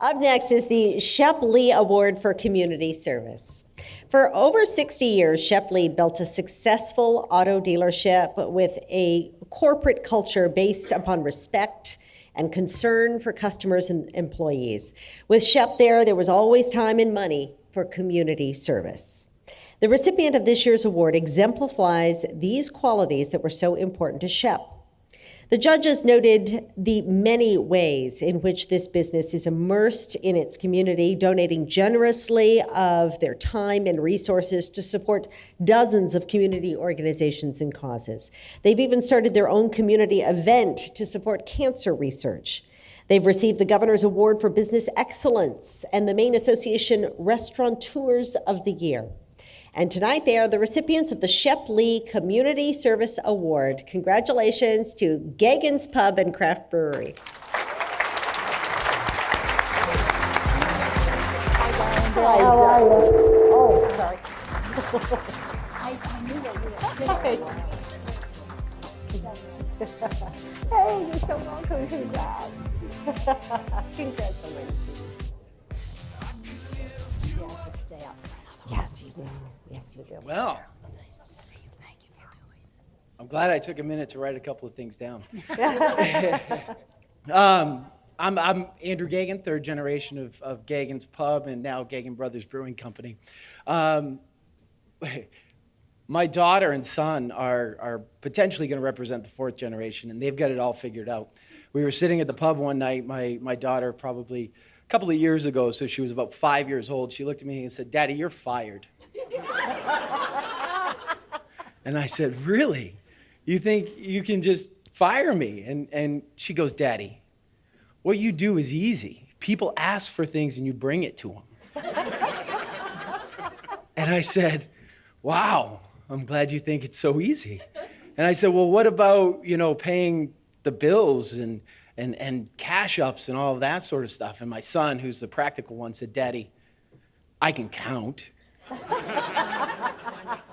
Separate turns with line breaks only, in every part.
Up next is the Shep Award for Community Service. For over 60 years, Shep built a successful auto dealership with a corporate culture based upon respect and concern for customers and employees. With Shep there was always time and money for community service. The recipient of this year's award exemplifies these qualities that were so important to Shep. The judges noted the many ways in which this business is immersed in its community, donating generously of their time and resources to support dozens of community organizations and causes. They've even started their own community event to support cancer research. They've received the Governor's Award for Business Excellence and the Maine Association Restaurateurs of the Year. And tonight they are the recipients of the Shep Community Service Award. Congratulations to Geaghan's Pub and Craft Brewery.
Hi,
How are you? Oh, sorry.
I knew that you were.
Hey, you're so welcome. Congrats. Congratulations.
You have to stay up.
Yes, you do. Yes, you do.
Well,
It's nice to see you. Thank you for doing this.
I'm glad I took a minute to write a couple of things down. I'm Andrew Geaghan, third generation of Geaghan's Pub and now Geaghan Brothers Brewing Company. My daughter and son are potentially going to represent the fourth generation, and they've got it all figured out. We were sitting at the pub one night, my daughter probably a couple of years ago, so she was about 5 years old. She looked at me and said, "Daddy, you're fired." And I said, "Really? You think you can just fire me?" And she goes, "Daddy, what you do is easy. People ask for things and you bring it to them." And I said, "Wow, I'm glad you think it's so easy." And I said, "Well, what about, paying the bills and cash ups and all of that sort of stuff?" And my son, who's the practical one, said, "Daddy, I can count."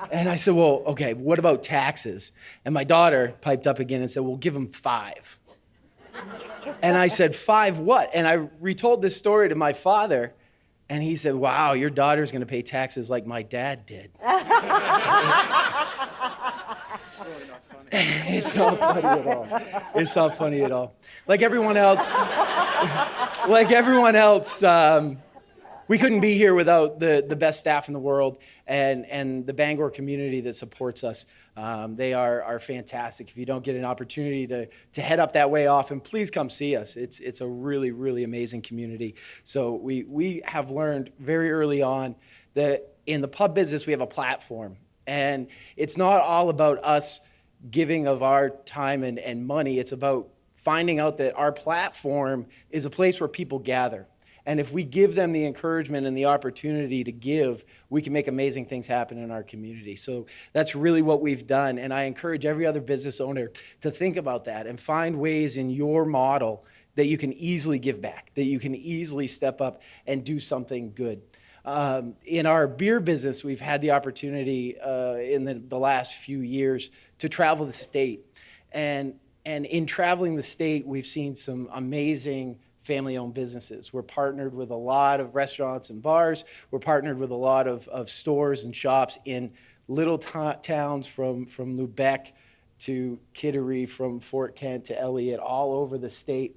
And I said, "Well, okay, what about taxes?" And my daughter piped up again and said, "Well, give him 5. And I said, "5 what?" And I retold this story to my father, and he said, "Wow, your daughter's going to pay taxes like my dad did." It's not funny at all. It's not funny at all. Like everyone else, we couldn't be here without the best staff in the world and the Bangor community that supports us. They are fantastic. If you don't get an opportunity to head up that way often, please come see us. It's a really, really amazing community. So we have learned very early on that in the pub business, we have a platform. And it's not all about us giving of our time and money. It's about finding out that our platform is a place where people gather. And if we give them the encouragement and the opportunity to give, we can make amazing things happen in our community. So that's really what we've done. And I encourage every other business owner to think about that and find ways in your model that you can easily give back, that you can easily step up and do something good. In our beer business, we've had the opportunity in the last few years to travel the state. And in traveling the state, we've seen some amazing family-owned businesses. We're partnered with a lot of restaurants and bars. We're partnered with a lot of stores and shops in little towns from Lubec to Kittery, from Fort Kent to Elliott, all over the state.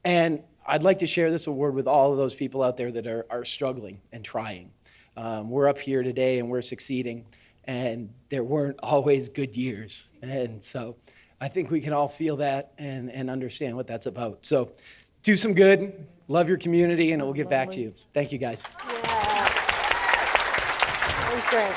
And I'd like to share this award with all of those people out there that are struggling and trying. We're up here today and we're succeeding, and there weren't always good years. And so I think we can all feel that and understand what that's about. So do some good, love your community, and it will give back to you. Thank you, guys.
Yeah. That was great.